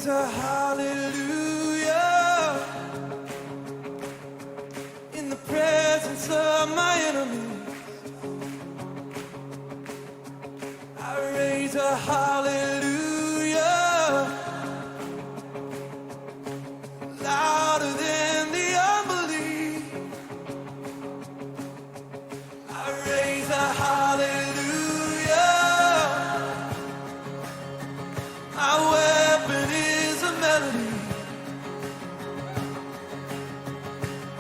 a hallelujah in the presence of my enemies. I raise a hallelujah louder than the unbelief. I raise a hallelujah. My weapon is a melody.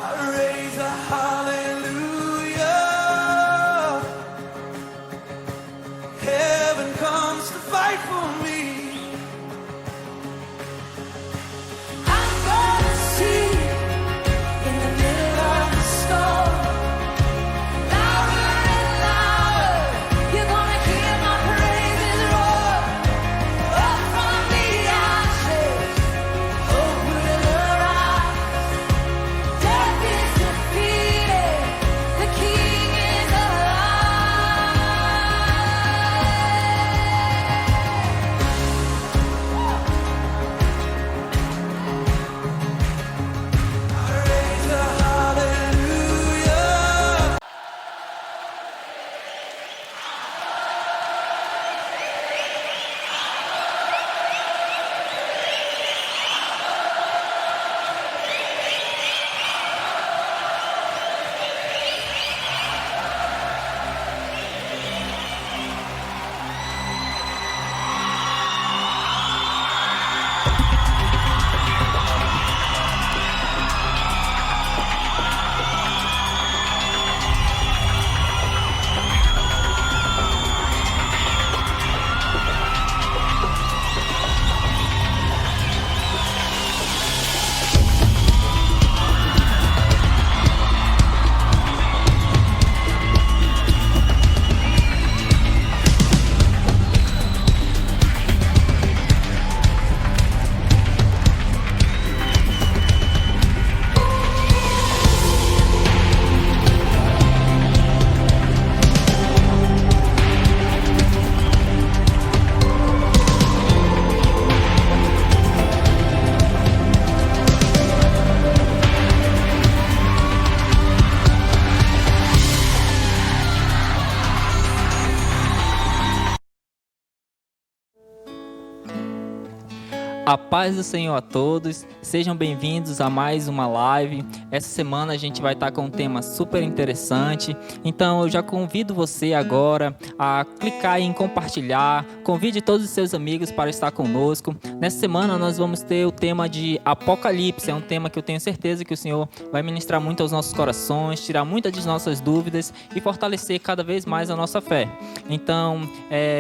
I raise a hallelujah. Heaven comes to fight for me. I'm gonna see in the middle of the storm. Louder and louder, you're gonna hear my praises roar. Up from the ashes, hope will arise. Death is defeated, the King is alive. I raise a hallelujah. A paz do Senhor a todos, sejam bem-vindos a mais uma live. Essa semana a gente vai estar com um tema super interessante, então eu já convido você agora a clicar em compartilhar, convide todos os seus amigos para estar conosco. Nessa semana nós vamos ter o tema de Apocalipse, é um tema que eu tenho certeza que o Senhor vai ministrar muito aos nossos corações, tirar muitas de nossas dúvidas e fortalecer cada vez mais a nossa fé. Então,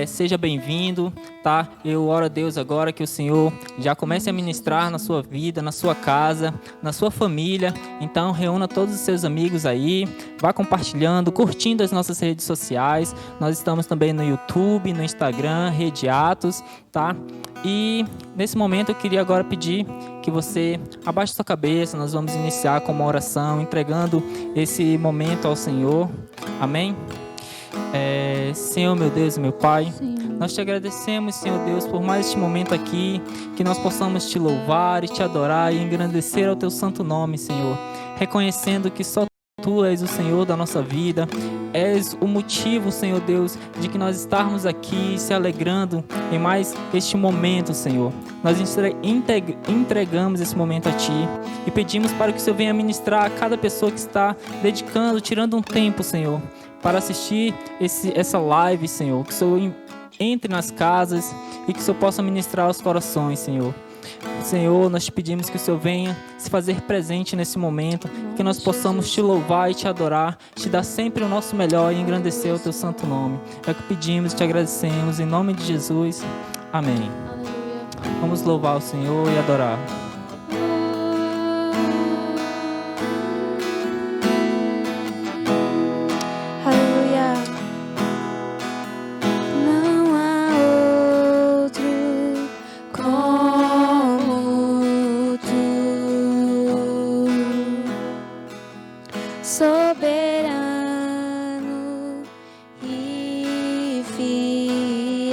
seja bem-vindo, tá? Eu oro a Deus agora que o Senhor já comece a ministrar na sua vida, na sua casa, na sua família. Então, reúna todos os seus amigos aí, vá compartilhando, curtindo as nossas redes sociais. Nós estamos também no YouTube, no Instagram, Rede Atos, tá? E nesse momento eu queria agora pedir que você abaixe sua cabeça. Nós vamos iniciar com uma oração, entregando esse momento ao Senhor. Amém? Senhor, meu Deus e meu Pai, nós te agradecemos, Senhor Deus, por mais este momento aqui, que nós possamos te louvar e te adorar e engrandecer ao teu santo nome, Senhor, reconhecendo que só Tu és o Senhor da nossa vida, és o motivo, Senhor Deus, de que nós estarmos aqui se alegrando em mais este momento, Senhor. Nós entregamos esse momento a Ti e pedimos para que o Senhor venha ministrar a cada pessoa que está dedicando, tirando um tempo, Senhor, para assistir essa live, Senhor. Que o Senhor entre nas casas e que o Senhor possa ministrar os corações, Senhor. Senhor, nós te pedimos que o Senhor venha se fazer presente nesse momento, que nós possamos te louvar e te adorar, te dar sempre o nosso melhor e engrandecer o teu santo nome. É o que pedimos e te agradecemos, em nome de Jesus. Amém. Vamos louvar o Senhor e adorar. Soberano e fiel,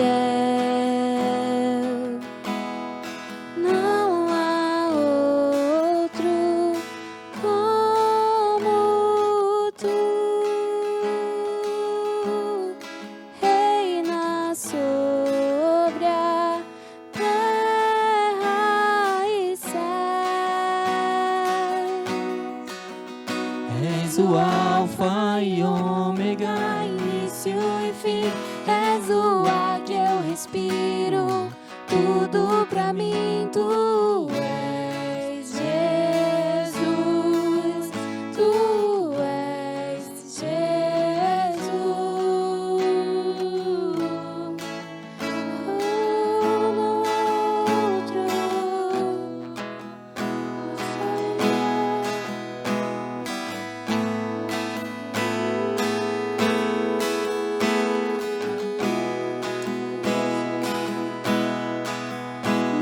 não és o Alfa e Ômega. Início e fim, és o ar que eu respiro. Tudo pra mim, tu és Jesus. Tu és Jesus. Não há outro.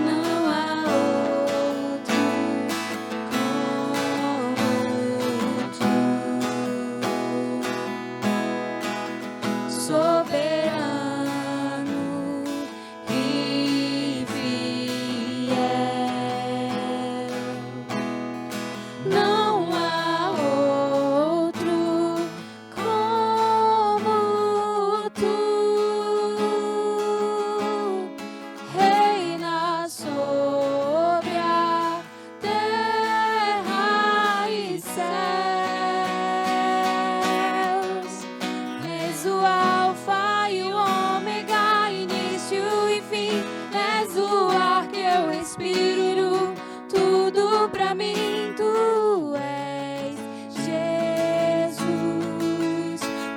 Não há outro como tu, soberano e fiel. Não há outro como tu, reina sobre a terra e céus. És o Alfa e o Ômega, início e fim. És o ar que eu respiro. Tudo pra mim, tu és Jesus.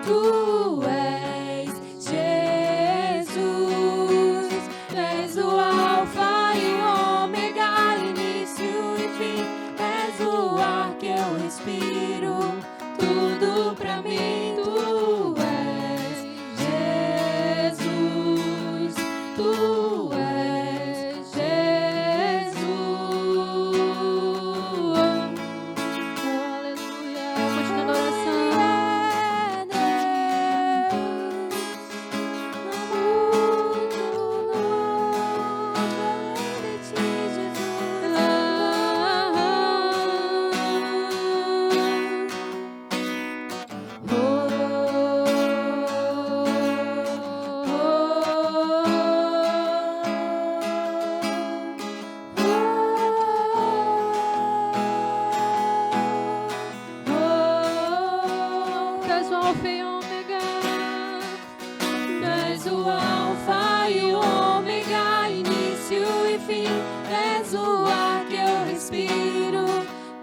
Tu és Jesus. És o Alfa e o Ômega, início e fim. És o ar que eu respiro. Tudo pra mim, tu és Jesus. Tu és Jesus. Aleluia. Continuando a oração. És o Alfa e Ômega. És o Alfa e o Ômega, início e fim. És o ar que eu respiro.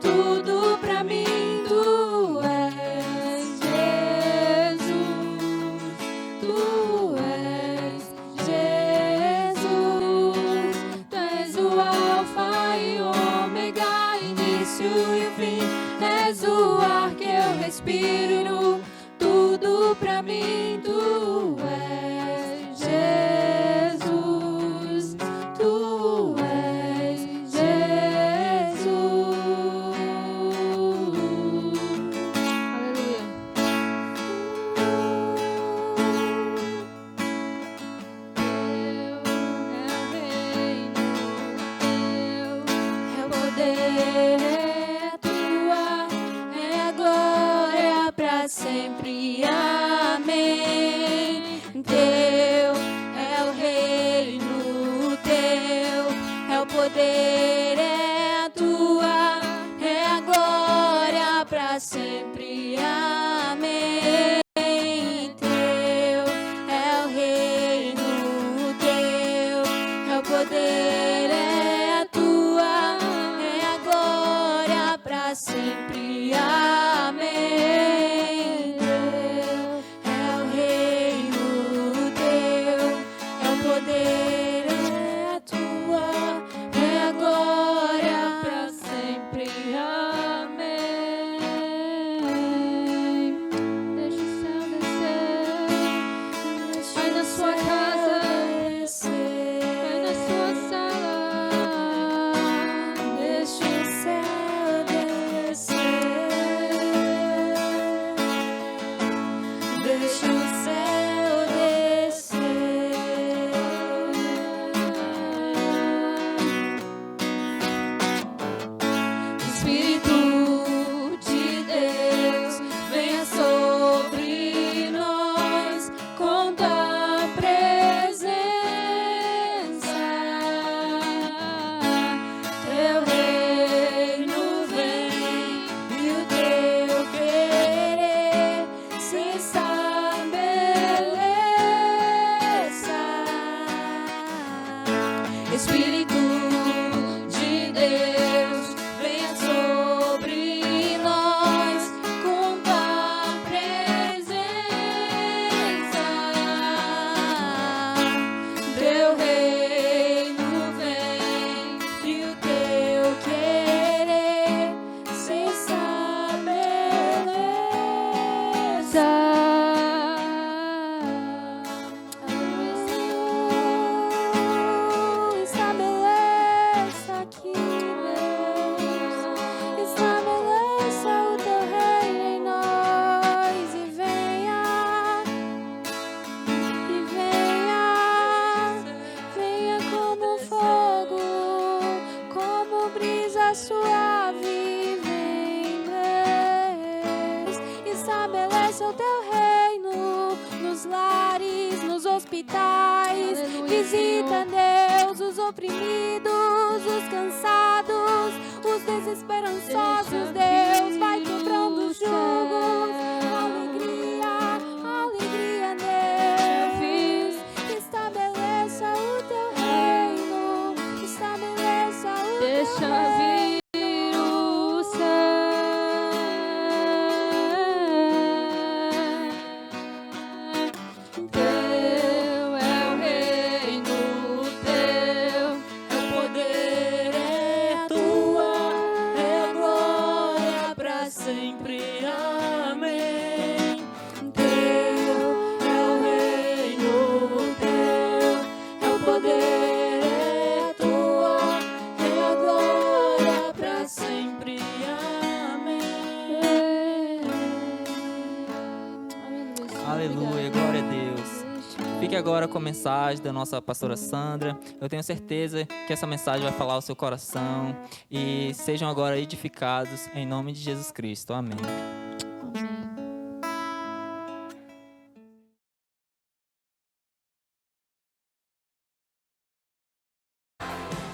Tudo pra mim, tu és Jesus. Tu és Jesus. Tu és o Alfa e o Ômega, início e fim. És o ar que eu respiro. Tudo pra mim, tu és Jesus. Tu és Jesus. Aleluia. É o poder, é a tua, é a glória pra sempre. Amém. Teu é o reino, teu é o poder, é a tua, é a glória pra sempre. Amém. Teu é o reino, teu é o poder, é a tua, é a glória pra sempre. Amém. Teu é o reino, teu é o poder, é a tua, é a glória suave vem, estabelece o teu reino nos lares, nos hospitais. Aleluia, Visita, Deus, os oprimidos, os cansados, os desesperançosos. Deus, vai quebrando os jugos. Alegria, alegria, Deus. Estabeleça o teu reino, estabeleça o teu Deixa reino. vir o céu. Teu é o reino, teu é o poder, é tua, é a glória pra sempre. Amém. Teu é o reino, teu é o poder, é tua, é a glória pra sempre. Amém. Aleluia, glória a Deus. Fique agora com a mensagem da nossa pastora Sandra. Eu tenho certeza que essa mensagem vai falar ao seu coração. E sejam agora edificados em nome de Jesus Cristo. Amém.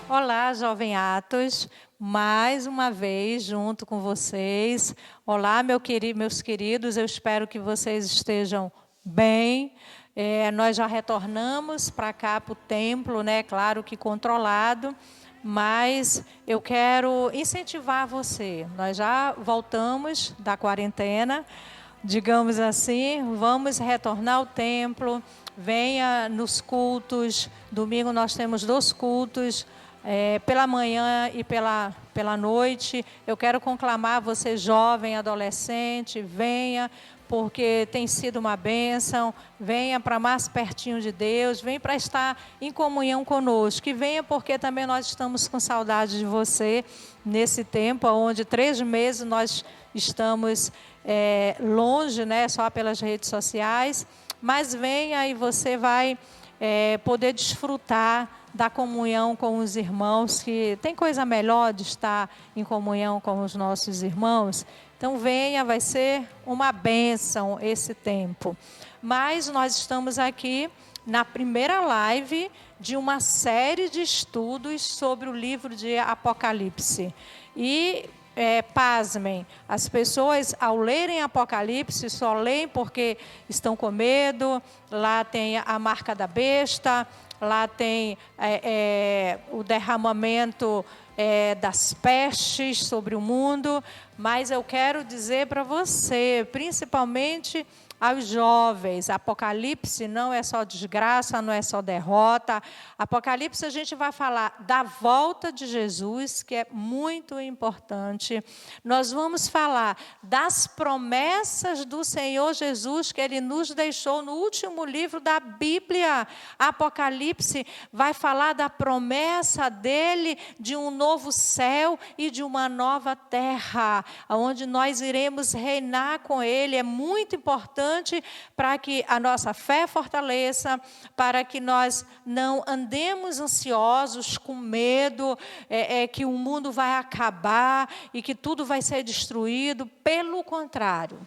Olá, Jovem Atos, mais uma vez junto com vocês. Olá, meus queridos, eu espero que vocês estejam bem. Nós já retornamos para cá, para o templo, né? Claro que controlado, mas eu quero incentivar você. Nós já voltamos da quarentena, digamos assim, vamos retornar ao templo. Venha nos cultos. Domingo nós temos 2 cultos. Pela manhã e pela noite. Eu quero conclamar você, jovem, adolescente, venha, porque tem sido uma bênção. Venha para mais pertinho de Deus, venha para estar em comunhão conosco. E venha porque também nós estamos com saudade de você nesse tempo, onde 3 meses nós estamos longe, né, só pelas redes sociais. Mas venha e você vai poder desfrutar da comunhão com os irmãos, que tem coisa melhor de estar em comunhão com os nossos irmãos. Então venha, vai ser uma bênção esse tempo. Mas nós estamos aqui na primeira live de uma série de estudos sobre o livro de Apocalipse. E pasmem, as pessoas ao lerem Apocalipse só leem porque estão com medo. Lá tem a marca da besta, lá tem o derramamento das pestes sobre o mundo. Mas eu quero dizer para você, principalmente aos jovens, Apocalipse não é só desgraça, não é só derrota. Apocalipse a gente vai falar da volta de Jesus, que é muito importante. Nós vamos falar das promessas do Senhor Jesus, que Ele nos deixou no último livro da Bíblia. Apocalipse vai falar da promessa dEle de um novo céu e de uma nova terra, onde nós iremos reinar com Ele. É muito importante para que a nossa fé fortaleça, para que nós não andemos ansiosos, com medo, que o mundo vai acabar e que tudo vai ser destruído. Pelo contrário,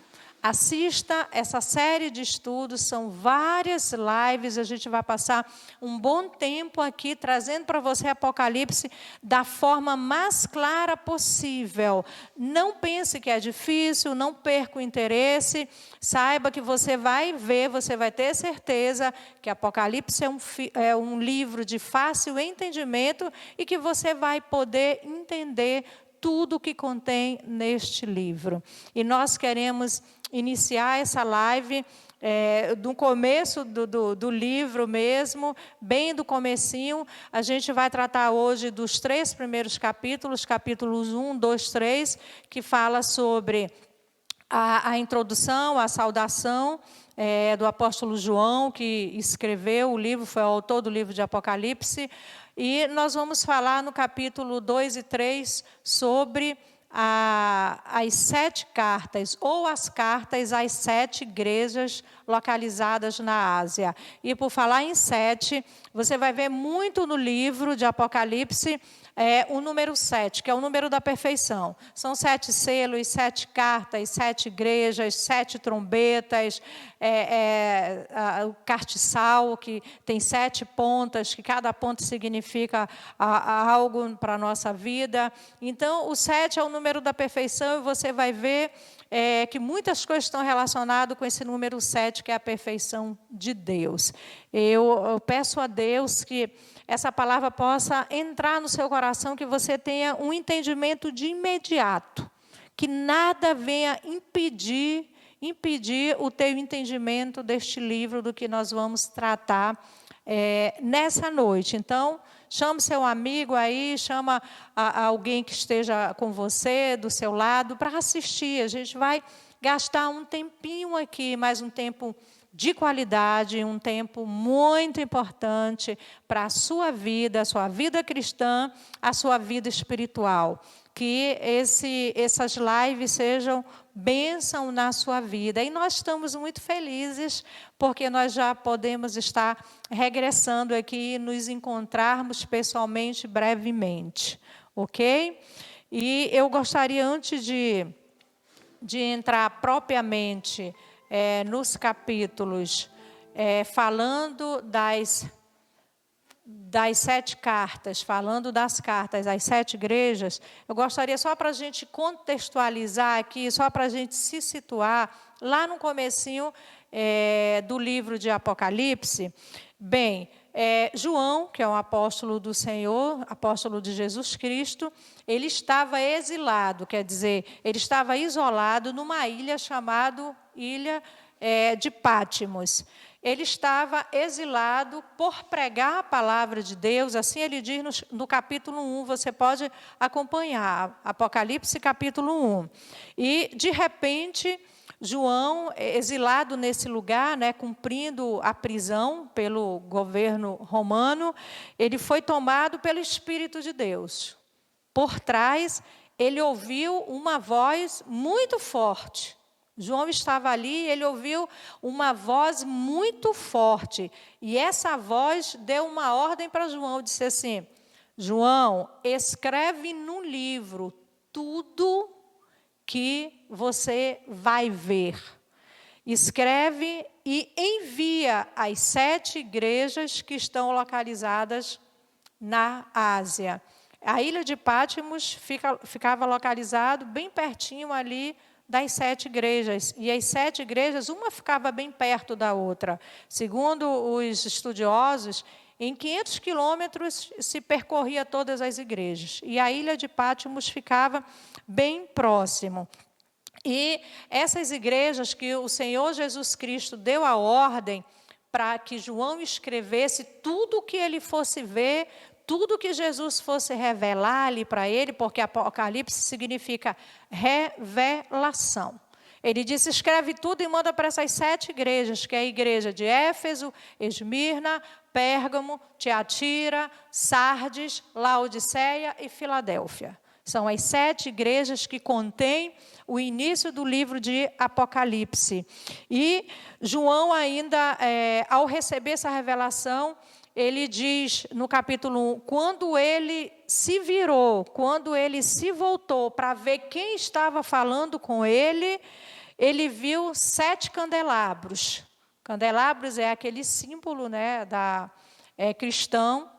assista essa série de estudos, são várias lives, a gente vai passar um bom tempo aqui trazendo para você Apocalipse da forma mais clara possível. Não pense que é difícil, não perca o interesse, saiba que você vai ver, você vai ter certeza que Apocalipse é um livro de fácil entendimento e que você vai poder entender tudo o que contém neste livro. E nós queremos iniciar essa live do começo do livro mesmo, bem do comecinho. A gente vai tratar hoje dos 3 primeiros capítulos, capítulos 1, 2, 3, que fala sobre a introdução, a saudação do apóstolo João, que escreveu o livro, foi o autor do livro de Apocalipse. E nós vamos falar no capítulo 2 e 3 sobre as 7 cartas, ou as cartas às 7 igrejas localizadas na Ásia. E por falar em 7, você vai ver muito no livro de Apocalipse o número 7, que é o número da perfeição. São 7 selos, 7 cartas, 7 igrejas, 7 trombetas, o castiçal, que tem 7 pontas, que cada ponta significa algo para a nossa vida. Então, o 7 é o número da perfeição, e você vai ver que muitas coisas estão relacionadas com esse número 7, que é a perfeição de Deus. Eu peço a Deus que essa palavra possa entrar no seu coração, que você tenha um entendimento de imediato, que nada venha impedir o teu entendimento deste livro, do que nós vamos tratar nessa noite. Então, chama seu amigo aí, chama alguém que esteja com você, do seu lado, para assistir. A gente vai gastar um tempinho aqui, mais um tempo de qualidade, um tempo muito importante para a sua vida cristã, a sua vida espiritual. Que essas lives sejam bênção na sua vida. E nós estamos muito felizes, porque nós já podemos estar regressando aqui e nos encontrarmos pessoalmente brevemente. Ok? E eu gostaria, antes de entrar propriamente nos capítulos, falando das 7 cartas, falando das cartas às 7 igrejas, eu gostaria, só para a gente contextualizar aqui, só para a gente se situar, lá no comecinho do livro de Apocalipse. Bem, João, que é um apóstolo do Senhor, apóstolo de Jesus Cristo, ele estava exilado, quer dizer, ele estava isolado numa ilha chamada Ilha de Pátimos. Ele estava exilado por pregar a palavra de Deus, assim ele diz no capítulo 1, você pode acompanhar, Apocalipse capítulo 1. E, de repente, João, exilado nesse lugar, cumprindo a prisão pelo governo romano, ele foi tomado pelo Espírito de Deus. Por trás, ele ouviu uma voz muito forte. João estava ali e ele ouviu uma voz muito forte. E essa voz deu uma ordem para João, disse assim: João, escreve no livro tudo que você vai ver. Escreve e envia às 7 igrejas que estão localizadas na Ásia. A ilha de Pátimos ficava localizado bem pertinho ali das 7 igrejas. E as 7 igrejas, uma ficava bem perto da outra. Segundo os estudiosos, em 500 quilômetros se percorria todas as igrejas. E a ilha de Pátimos ficava bem próximo. E essas igrejas que o Senhor Jesus Cristo deu a ordem para que João escrevesse tudo o que ele fosse ver, tudo que Jesus fosse revelar ali para ele, porque Apocalipse significa revelação. Ele disse: escreve tudo e manda para essas 7 igrejas, que é a igreja de Éfeso, Esmirna, Pérgamo, Tiatira, Sardes, Laodiceia e Filadélfia. São as 7 igrejas que contêm o início do livro de Apocalipse. E João ainda, ao receber essa revelação, ele diz no capítulo 1, quando ele se virou, quando ele se voltou para ver quem estava falando com ele, ele viu 7 candelabros. Candelabros é aquele símbolo, cristão.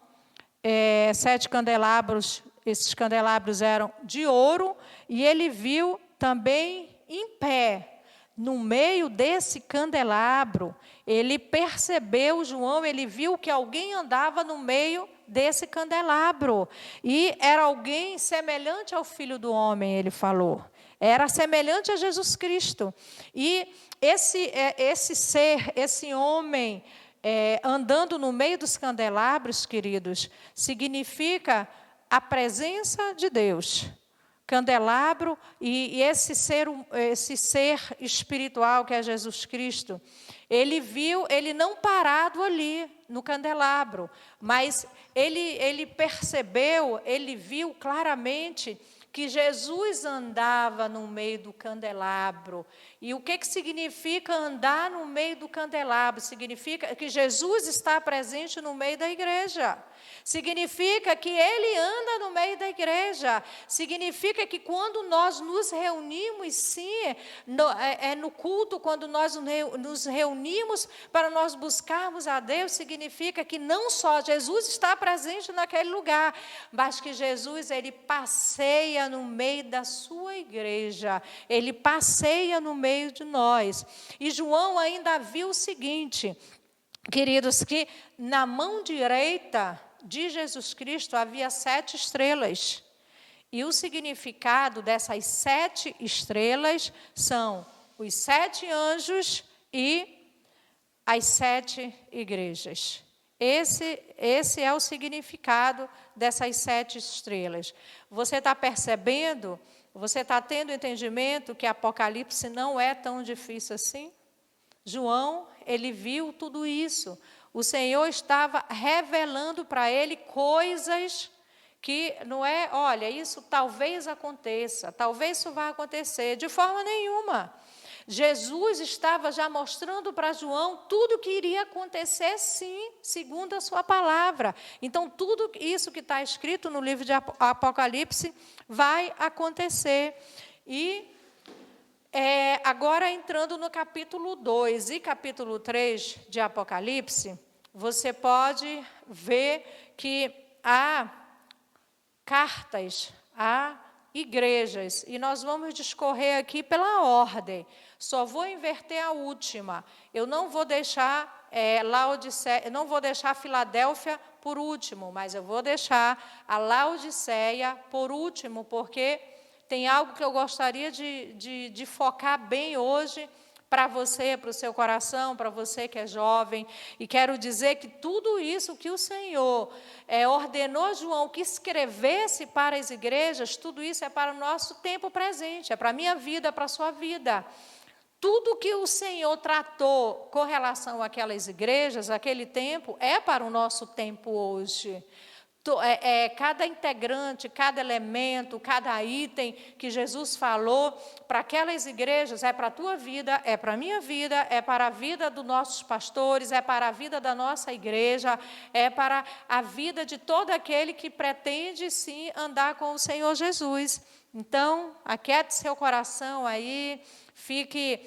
7 candelabros, esses candelabros eram de ouro, e ele viu também em pé, no meio desse candelabro, ele percebeu, João, ele viu que alguém andava no meio desse candelabro. E era alguém semelhante ao Filho do Homem, ele falou. Era semelhante a Jesus Cristo. E esse ser, esse homem, andando no meio dos candelabros, queridos, significa a presença de Deus. Candelabro e esse ser espiritual que é Jesus Cristo, ele viu, ele não parado ali no candelabro, mas ele percebeu, ele viu claramente que Jesus andava no meio do candelabro. E o que significa andar no meio do candelabro? Significa que Jesus está presente no meio da igreja. Significa que Ele anda no meio da igreja. Significa que quando nós nos reunimos, sim, no culto, quando nós nos reunimos para nós buscarmos a Deus, significa que não só Jesus está presente naquele lugar, mas que Jesus, Ele passeia no meio da sua igreja. Ele passeia no meio de nós. E João ainda viu o seguinte, queridos, que na mão direita de Jesus Cristo havia 7 estrelas. E o significado dessas 7 estrelas são os 7 anjos e as 7 igrejas. Esse é o significado dessas 7 estrelas. Você está percebendo? Você está tendo entendimento que Apocalipse não é tão difícil assim? João, ele viu tudo isso. O Senhor estava revelando para ele coisas que não é, olha, isso talvez aconteça, talvez isso vá acontecer, de forma nenhuma. Jesus estava já mostrando para João tudo que iria acontecer, sim, segundo a sua palavra. Então, tudo isso que está escrito no livro de Apocalipse vai acontecer. E agora, entrando no capítulo 2 e capítulo 3 de Apocalipse, você pode ver que há cartas, há igrejas, e nós vamos discorrer aqui pela ordem. Só vou inverter a última. Eu não vou deixar Laodiceia, não vou deixar Filadélfia por último, mas eu vou deixar a Laodiceia por último, porque tem algo que eu gostaria de focar bem hoje para você, para o seu coração, para você que é jovem. E quero dizer que tudo isso que o Senhor ordenou João que escrevesse para as igrejas, tudo isso é para o nosso tempo presente, é para a minha vida, para a sua vida. Tudo que o Senhor tratou com relação àquelas igrejas, aquele tempo, é para o nosso tempo hoje. Cada integrante, cada elemento, cada item que Jesus falou para aquelas igrejas é para a tua vida, é para a minha vida, é para a vida dos nossos pastores, é para a vida da nossa igreja, é para a vida de todo aquele que pretende, sim, andar com o Senhor Jesus. Então, aquiete seu coração aí, fique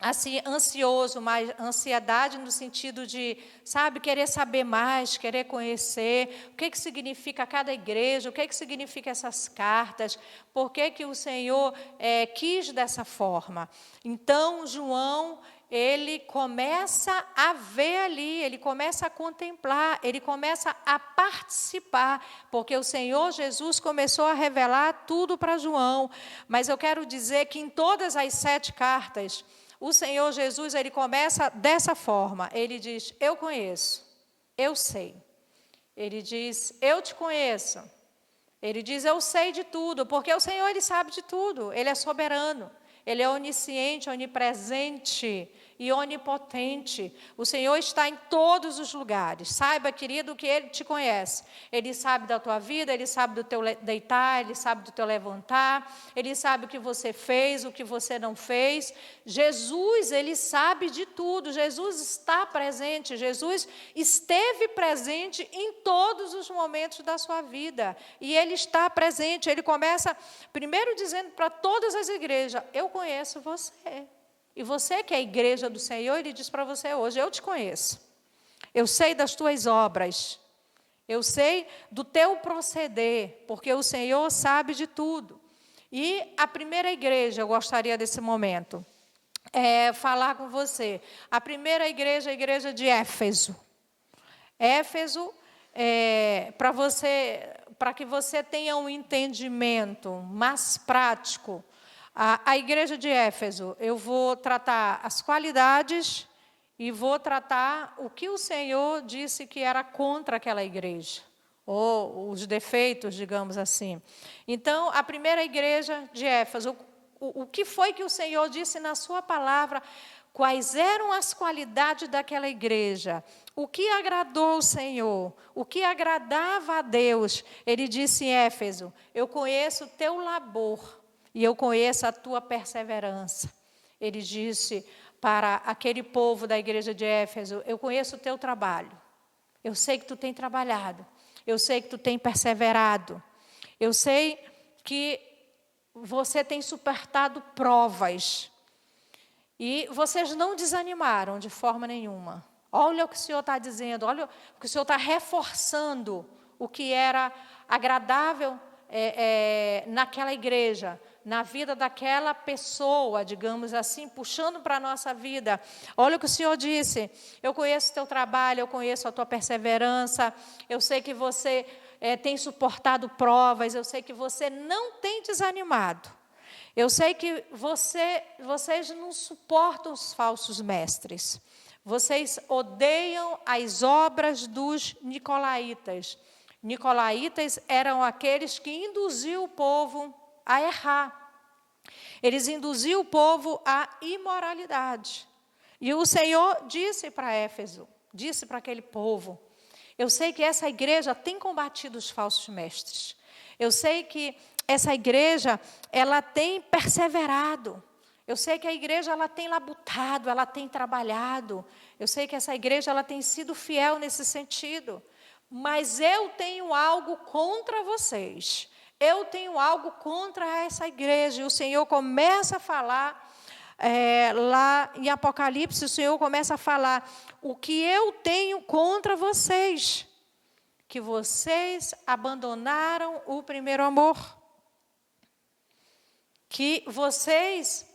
assim, ansioso, mas ansiedade no sentido de, sabe, querer saber mais, querer conhecer, o que significa cada igreja, o que significa essas cartas, por que o Senhor quis dessa forma. Então, João, ele começa a ver ali, ele começa a contemplar, ele começa a participar, porque o Senhor Jesus começou a revelar tudo para João. Mas eu quero dizer que em todas as 7 cartas, o Senhor Jesus, ele começa dessa forma. Ele diz, eu conheço, eu sei. Ele diz, eu te conheço. Ele diz, eu sei de tudo, porque o Senhor, ele sabe de tudo. Ele é soberano, ele é onisciente, onipresente e onipotente. O Senhor está em todos os lugares. Saiba, querido, que Ele te conhece. Ele sabe da tua vida, Ele sabe do teu deitar, Ele sabe do teu levantar, Ele sabe o que você fez, o que você não fez. Jesus, Ele sabe de tudo. Jesus está presente. Jesus esteve presente em todos os momentos da sua vida. E Ele está presente. Ele começa primeiro dizendo para todas as igrejas, eu conheço você. E você que é a igreja do Senhor, Ele diz para você hoje, eu te conheço. Eu sei das tuas obras. Eu sei do teu proceder, porque o Senhor sabe de tudo. E a primeira igreja, eu gostaria desse momento, falar com você. A primeira igreja, a igreja de Éfeso. Éfeso, para que você tenha um entendimento mais prático. A igreja de Éfeso, eu vou tratar as qualidades e vou tratar o que o Senhor disse que era contra aquela igreja, ou os defeitos, digamos assim. Então, a primeira igreja de Éfeso, o que foi que o Senhor disse na sua palavra, quais eram as qualidades daquela igreja? o que agradou o Senhor, o que agradava a Deus. Ele disse em Éfeso: eu conheço o teu labor e eu conheço a tua perseverança. Ele disse para aquele povo da igreja de Éfeso: eu conheço o teu trabalho, eu sei que tu tem trabalhado, eu sei que tu tem perseverado, eu sei que você tem suportado provas. E vocês não desanimaram de forma nenhuma. Olha o que o Senhor está dizendo, olha o que o Senhor está reforçando, o que era agradável naquela igreja, na vida daquela pessoa, digamos assim, puxando para a nossa vida. Olha o que o Senhor disse: eu conheço o teu trabalho, eu conheço a tua perseverança, eu sei que você tem suportado provas, eu sei que você não tem desanimado. Eu sei que vocês não suportam os falsos mestres. Vocês odeiam as obras dos nicolaítas. Nicolaítas eram aqueles que induziam o povo a errar. Eles induziam o povo à imoralidade. E o Senhor disse para Éfeso, disse para aquele povo: eu sei que essa igreja tem combatido os falsos mestres. Eu sei que essa igreja, ela tem perseverado. Eu sei que a igreja, ela tem labutado, ela tem trabalhado. Eu sei que essa igreja, ela tem sido fiel nesse sentido. Mas eu tenho algo contra vocês. Eu tenho algo contra essa igreja. E o Senhor começa a falar, lá em Apocalipse, o Senhor começa a falar: o que eu tenho contra vocês? Que vocês abandonaram o primeiro amor. Que vocês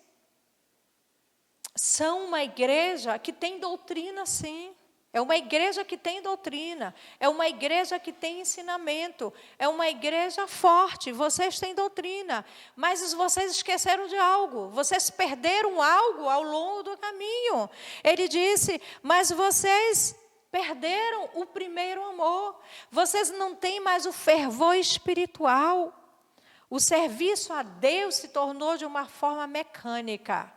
são uma igreja que tem doutrina, sim. É uma igreja que tem doutrina. É uma igreja que tem ensinamento. É uma igreja forte. Vocês têm doutrina. Mas vocês esqueceram de algo. Vocês perderam algo ao longo do caminho. Ele disse: mas vocês perderam o primeiro amor. Vocês não têm mais o fervor espiritual. O serviço a Deus se tornou de uma forma mecânica.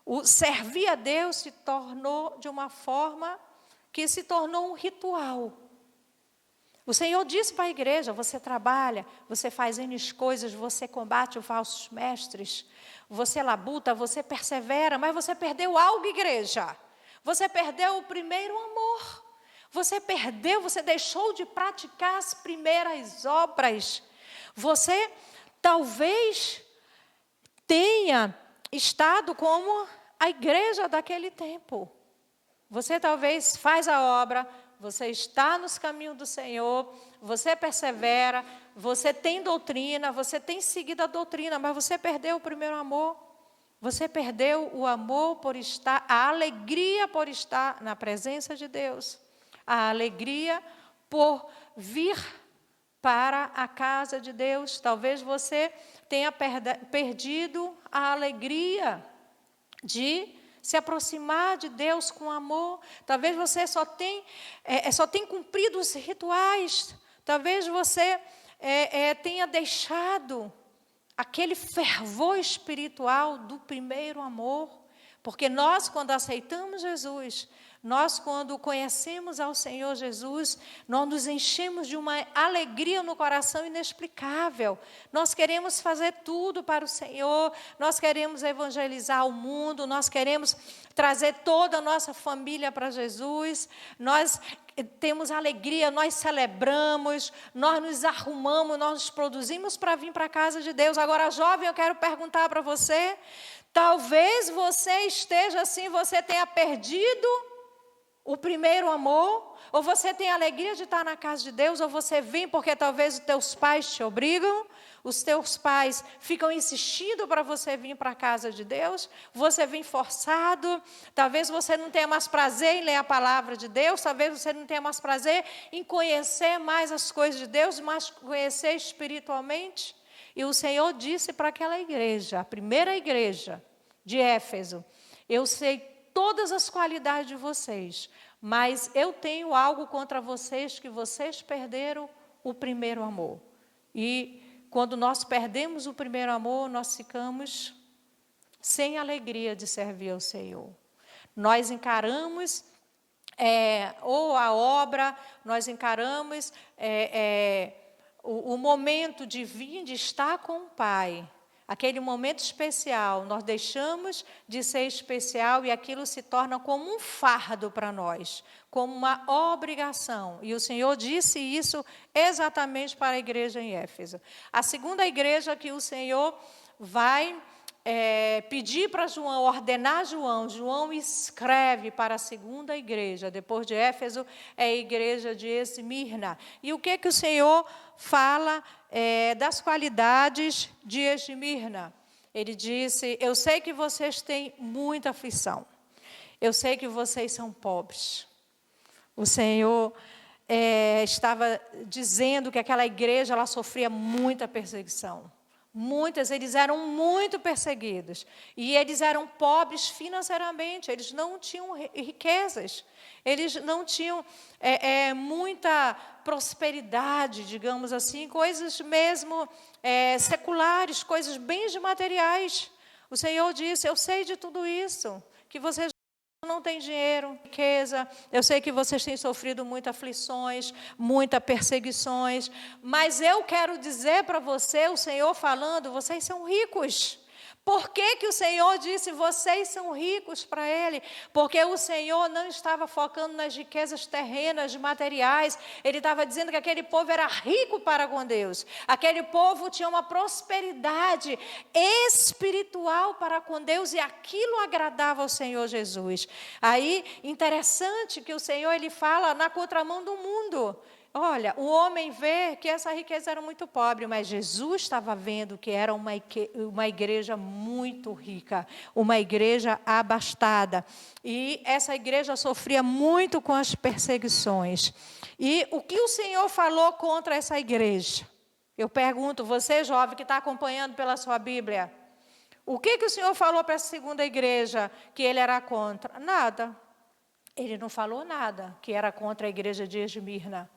O servir a Deus se tornou de uma forma que se tornou um ritual. O Senhor disse para a igreja: você trabalha, você faz N coisas, você combate os falsos mestres, você labuta, você persevera, mas você perdeu algo, igreja. Você perdeu o primeiro amor. Você perdeu, você deixou de praticar as primeiras obras. Você talvez tenha estado como a igreja daquele tempo. Você talvez faz a obra, você está nos caminhos do Senhor, você persevera, você tem doutrina, você tem seguido a doutrina, mas você perdeu o primeiro amor. Você perdeu o amor por estar, a alegria por estar na presença de Deus, a alegria por vir para a casa de Deus. Talvez você tenha perdido a alegria de se aproximar de Deus com amor. Talvez você só tem cumprido os rituais. Talvez você tenha deixado aquele fervor espiritual do primeiro amor. Porque nós, quando aceitamos Jesus, nós, quando conhecemos ao Senhor Jesus, nós nos enchemos de uma alegria no coração inexplicável. Nós queremos fazer tudo para o Senhor, nós queremos evangelizar o mundo, nós queremos trazer toda a nossa família para Jesus, nós temos alegria, nós celebramos, nós nos arrumamos, nós nos produzimos para vir para a casa de Deus. Agora, jovem, eu quero perguntar para você, talvez você esteja assim, você tenha perdido o primeiro amor, ou você tem a alegria de estar na casa de Deus, ou você vem porque talvez os teus pais te obrigam, os teus pais ficam insistindo para você vir para a casa de Deus, você vem forçado, talvez você não tenha mais prazer em ler a palavra de Deus, talvez você não tenha mais prazer em conhecer mais as coisas de Deus, mas conhecer espiritualmente. E o Senhor disse para aquela igreja, a primeira igreja de Éfeso: eu sei todas as qualidades de vocês, mas eu tenho algo contra vocês, que vocês perderam o primeiro amor. E quando nós perdemos o primeiro amor, nós ficamos sem alegria de servir ao Senhor. Nós encaramos ou a obra, nós encaramos o momento de vir, de estar com o Pai. Aquele momento especial, nós deixamos de ser especial e aquilo se torna como um fardo para nós, como uma obrigação. E o Senhor disse isso exatamente para a igreja em Éfeso. A segunda igreja que o Senhor vai pedir para João, ordenar João escreve para a segunda igreja, depois de Éfeso, é a igreja de Esmirna. E o que o Senhor fala das qualidades de Esmirna? Ele disse: eu sei que vocês têm muita aflição, eu sei que vocês são pobres. O Senhor estava dizendo que aquela igreja ela sofria muita perseguição. Eles eram muito perseguidos. E eles eram pobres financeiramente, eles não tinham riquezas, eles não tinham muita prosperidade, digamos assim, coisas mesmo seculares, coisas, bens materiais. O Senhor disse: eu sei de tudo isso, que vocês não têm dinheiro, riqueza, eu sei que vocês têm sofrido muitas aflições, muitas perseguições, mas eu quero dizer para você, o Senhor falando, vocês são ricos. Por que o Senhor disse vocês são ricos para Ele? Porque o Senhor não estava focando nas riquezas terrenas, materiais. Ele estava dizendo que aquele povo era rico para com Deus. Aquele povo tinha uma prosperidade espiritual para com Deus e aquilo agradava ao Senhor Jesus. Aí, interessante que o Senhor ele fala na contramão do mundo. Olha, o homem vê que essa riqueza era muito pobre, mas Jesus estava vendo que era uma igreja muito rica, uma igreja abastada. E essa igreja sofria muito com as perseguições. E o que o Senhor falou contra essa igreja? Eu pergunto, você jovem que está acompanhando pela sua Bíblia, o que o Senhor falou para essa segunda igreja que ele era contra? Nada. Ele não falou nada que era contra a igreja de Esmirna.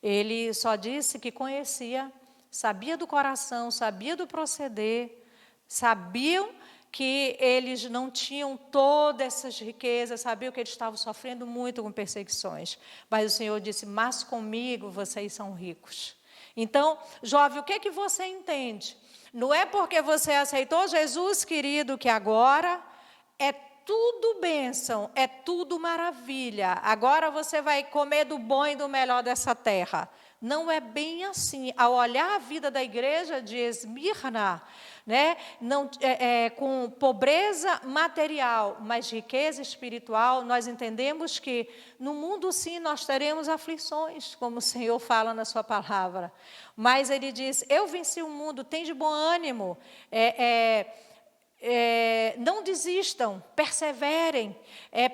Ele só disse que conhecia, sabia do coração, sabia do proceder, sabiam que eles não tinham todas essas riquezas, sabiam que eles estavam sofrendo muito com perseguições. Mas o Senhor disse: mas comigo vocês são ricos. Então, jovem, o que você entende? Não é porque você aceitou Jesus, querido, que agora é tudo bênção, é tudo maravilha. Agora você vai comer do bom e do melhor dessa terra. Não é bem assim. Ao olhar a vida da igreja de Esmirna, né, com pobreza material, mas riqueza espiritual, nós entendemos que no mundo sim nós teremos aflições, como o Senhor fala na sua palavra. Mas ele diz: eu venci o mundo, tem de bom ânimo, não desistam, perseverem,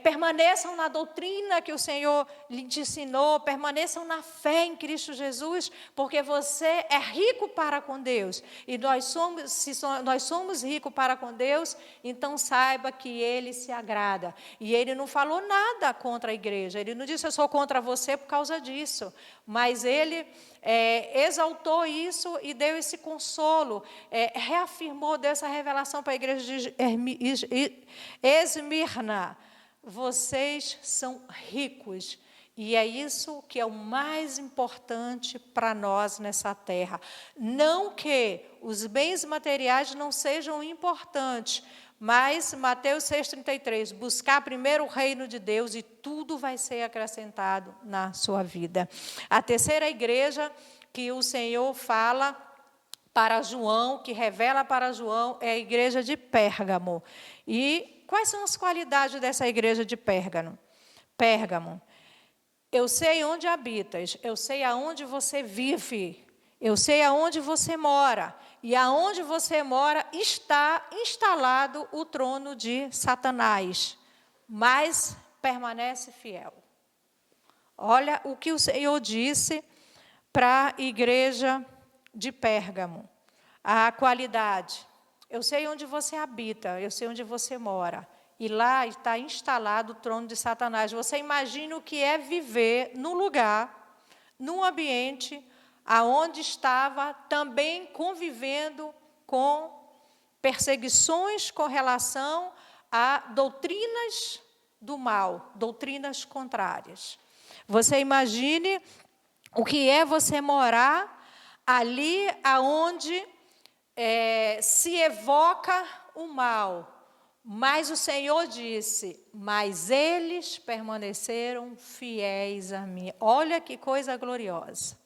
permaneçam na doutrina que o Senhor lhe ensinou, permaneçam na fé em Cristo Jesus, porque você é rico para com Deus. E nós somos ricos para com Deus, então saiba que Ele se agrada. E Ele não falou nada contra a igreja, Ele não disse: eu sou contra você por causa disso, mas Ele exaltou isso e deu esse consolo, reafirmou, deu essa revelação para a igreja de Esmirna: vocês são ricos, e é isso que é o mais importante para nós nessa terra. Não que os bens materiais não sejam importantes, mas Mateus 6,33, buscar primeiro o reino de Deus e tudo vai ser acrescentado na sua vida. A terceira igreja que o Senhor fala para João, que revela para João, é a igreja de Pérgamo. E quais são as qualidades dessa igreja de Pérgamo? Pérgamo: eu sei onde habitas, eu sei aonde você vive, eu sei aonde você mora. E aonde você mora está instalado o trono de Satanás, mas permanece fiel. Olha o que o Senhor disse para a igreja de Pérgamo. A qualidade: eu sei onde você habita, eu sei onde você mora. E lá está instalado o trono de Satanás. Você imagina o que é viver num lugar, num ambiente aonde estava também convivendo com perseguições com relação a doutrinas do mal, doutrinas contrárias. Você imagine o que é você morar ali aonde se evoca o mal. Mas o Senhor disse, mas eles permaneceram fiéis a mim. Olha que coisa gloriosa.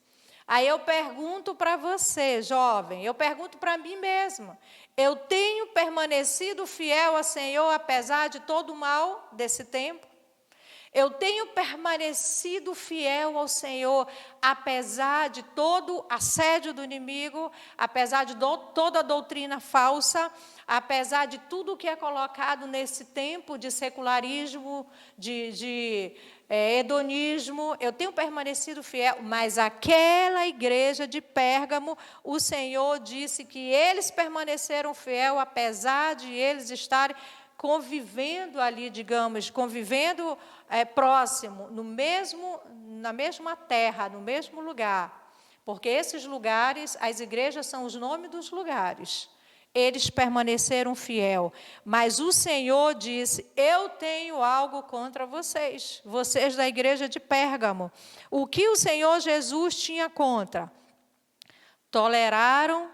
Aí eu pergunto para você, jovem, eu pergunto para mim mesma, eu tenho permanecido fiel ao Senhor apesar de todo o mal desse tempo? Eu tenho permanecido fiel ao Senhor, apesar de todo assédio do inimigo, apesar de toda a doutrina falsa, apesar de tudo que é colocado nesse tempo de secularismo, de hedonismo, eu tenho permanecido fiel, mas aquela igreja de Pérgamo, o Senhor disse que eles permaneceram fiel, apesar de eles estarem convivendo ali, digamos, convivendo próximo, na mesma terra, no mesmo lugar. Porque esses lugares, as igrejas são os nomes dos lugares. Eles permaneceram fiel. Mas o Senhor disse, eu tenho algo contra vocês, vocês da igreja de Pérgamo. O que o Senhor Jesus tinha contra? Toleraram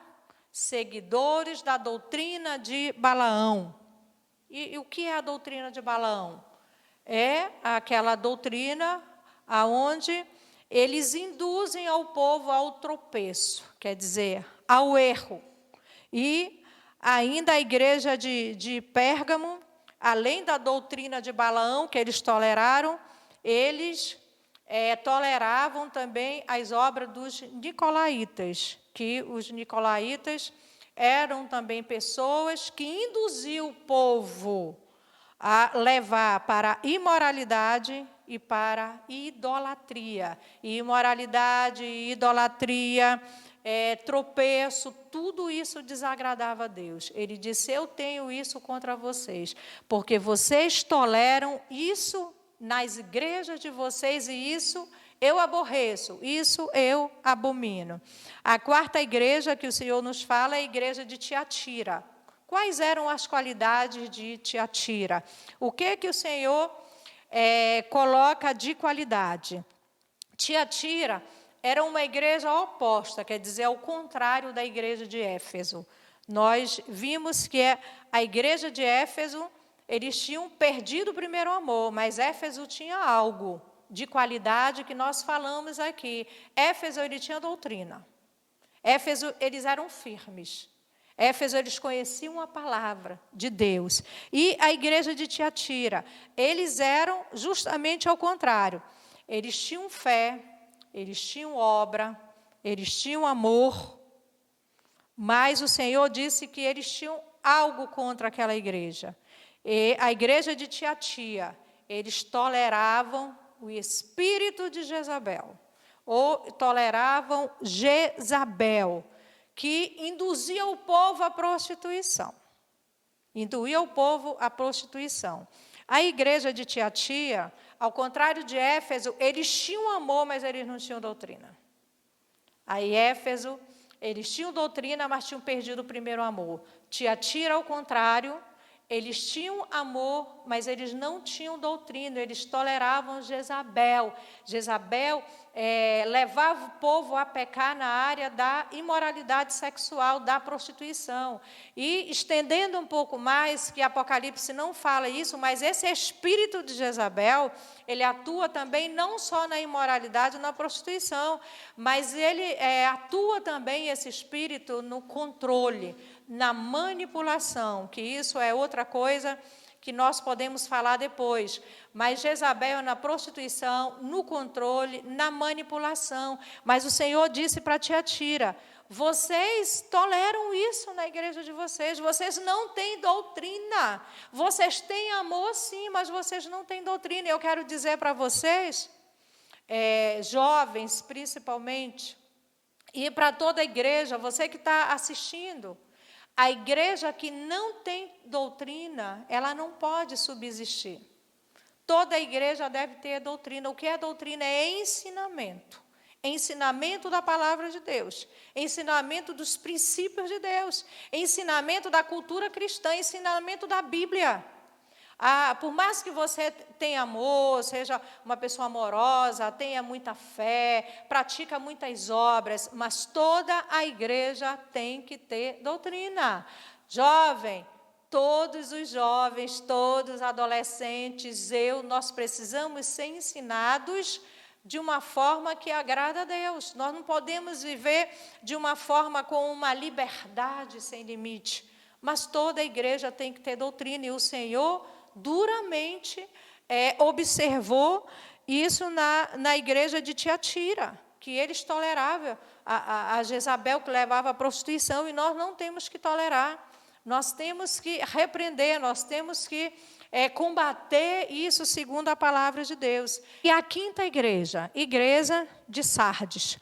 seguidores da doutrina de Balaão. E o que é a doutrina de Balaão? É aquela doutrina aonde eles induzem ao povo ao tropeço, quer dizer, ao erro. E ainda a igreja de Pérgamo, além da doutrina de Balaão, que eles toleraram, eles toleravam também as obras dos nicolaítas, que os nicolaítas eram também pessoas que induziam o povo a levar para a imoralidade e para a idolatria. E imoralidade, idolatria, tropeço, tudo isso desagradava a Deus. Ele disse, eu tenho isso contra vocês, porque vocês toleram isso nas igrejas de vocês e isso eu aborreço, isso eu abomino. A quarta igreja que o Senhor nos fala é a igreja de Tiatira. Quais eram as qualidades de Tiatira? O que o Senhor coloca de qualidade? Tiatira era uma igreja oposta, quer dizer, ao contrário da igreja de Éfeso. Nós vimos que a igreja de Éfeso, eles tinham perdido o primeiro amor, mas Éfeso tinha algo de qualidade que nós falamos aqui. Éfeso, ele tinha doutrina. Éfeso, eles eram firmes. Éfeso, eles conheciam a palavra de Deus. E a igreja de Tiatira, eles eram justamente ao contrário. Eles tinham fé, eles tinham obra, eles tinham amor, mas o Senhor disse que eles tinham algo contra aquela igreja. E a igreja de Tiatira, eles toleravam o espírito de Jezabel, ou toleravam Jezabel, que induzia o povo à prostituição. Induía o povo à prostituição. A igreja de Tiatira, ao contrário de Éfeso, eles tinham amor, mas eles não tinham doutrina. Aí Éfeso, eles tinham doutrina, mas tinham perdido o primeiro amor. Tiatira, ao contrário, eles tinham amor, mas eles não tinham doutrina, eles toleravam Jezabel. Jezabel levava o povo a pecar na área da imoralidade sexual, da prostituição. E, estendendo um pouco mais, que Apocalipse não fala isso, mas esse espírito de Jezabel, ele atua também não só na imoralidade, na prostituição, mas ele atua também, esse espírito, no controle, na manipulação, que isso é outra coisa que nós podemos falar depois. Mas Jezabel na prostituição, no controle, na manipulação. Mas o Senhor disse para Tiatira, vocês toleram isso na igreja de vocês, vocês não têm doutrina. Vocês têm amor sim, mas vocês não têm doutrina. Eu quero dizer para vocês, jovens principalmente, e para toda a igreja, você que está assistindo, a igreja que não tem doutrina, ela não pode subsistir. Toda a igreja deve ter doutrina. O que é doutrina? É ensinamento. Ensinamento da palavra de Deus. Ensinamento dos princípios de Deus. Ensinamento da cultura cristã. Ensinamento da Bíblia. Por mais que você tenha amor, seja uma pessoa amorosa, tenha muita fé, pratica muitas obras, mas toda a igreja tem que ter doutrina. Jovem, todos os jovens, todos os adolescentes, nós precisamos ser ensinados de uma forma que agrada a Deus. Nós não podemos viver de uma forma com uma liberdade sem limite, mas toda a igreja tem que ter doutrina, e o Senhor duramente observou isso na igreja de Tiatira, que eles toleravam a Jezabel, que levava à prostituição, e nós não temos que tolerar. Nós temos que repreender, nós temos que combater isso segundo a palavra de Deus. E a quinta igreja de Sardes.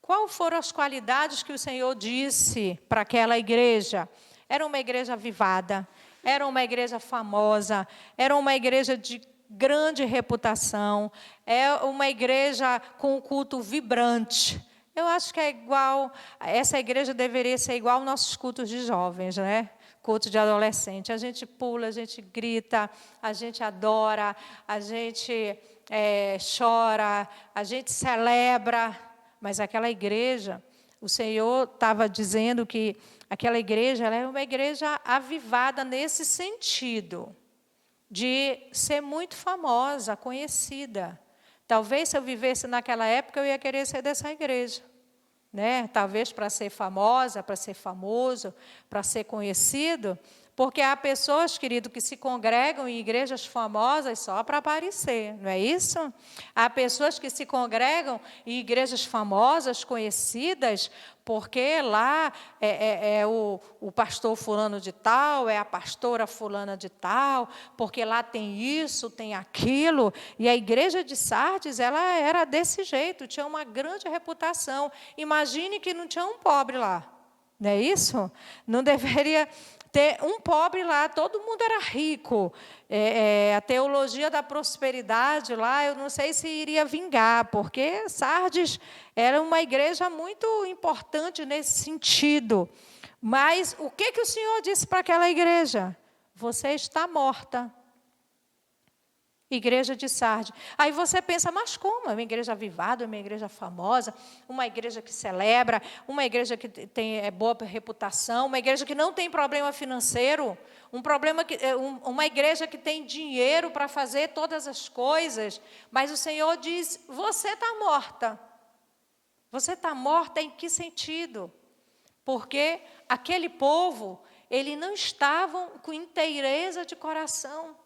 Quais foram as qualidades que o Senhor disse para aquela igreja? Era uma igreja avivada, era uma igreja famosa, era uma igreja de grande reputação, é uma igreja com um culto vibrante. Eu acho que essa igreja deveria ser igual aos nossos cultos de jovens, né? Culto de adolescente. A gente pula, a gente grita, a gente adora, a gente chora, a gente celebra. Mas aquela igreja, o Senhor estava dizendo que aquela igreja, ela é uma igreja avivada nesse sentido, de ser muito famosa, conhecida. Talvez, se eu vivesse naquela época, eu ia querer ser dessa igreja, né? Talvez para ser famosa, para ser famoso, para ser conhecido, porque há pessoas, querido, que se congregam em igrejas famosas só para aparecer, não é isso? Há pessoas que se congregam em igrejas famosas, conhecidas, porque lá é o pastor fulano de tal, é a pastora fulana de tal, porque lá tem isso, tem aquilo. E a igreja de Sardes, ela era desse jeito, tinha uma grande reputação. Imagine que não tinha um pobre lá, não é isso? Não deveria ter um pobre lá, todo mundo era rico. A teologia da prosperidade lá, eu não sei se iria vingar, porque Sardes era uma igreja muito importante nesse sentido. Mas o que o Senhor disse para aquela igreja? Você está morta. Igreja de Sardes. Aí você pensa, mas como? É uma igreja avivada, é uma igreja famosa, uma igreja que celebra, uma igreja que tem boa reputação, uma igreja que não tem problema financeiro, uma igreja que tem dinheiro para fazer todas as coisas. Mas o Senhor diz, você está morta. Você está morta em que sentido? Porque aquele povo, eles não estavam com inteireza de coração.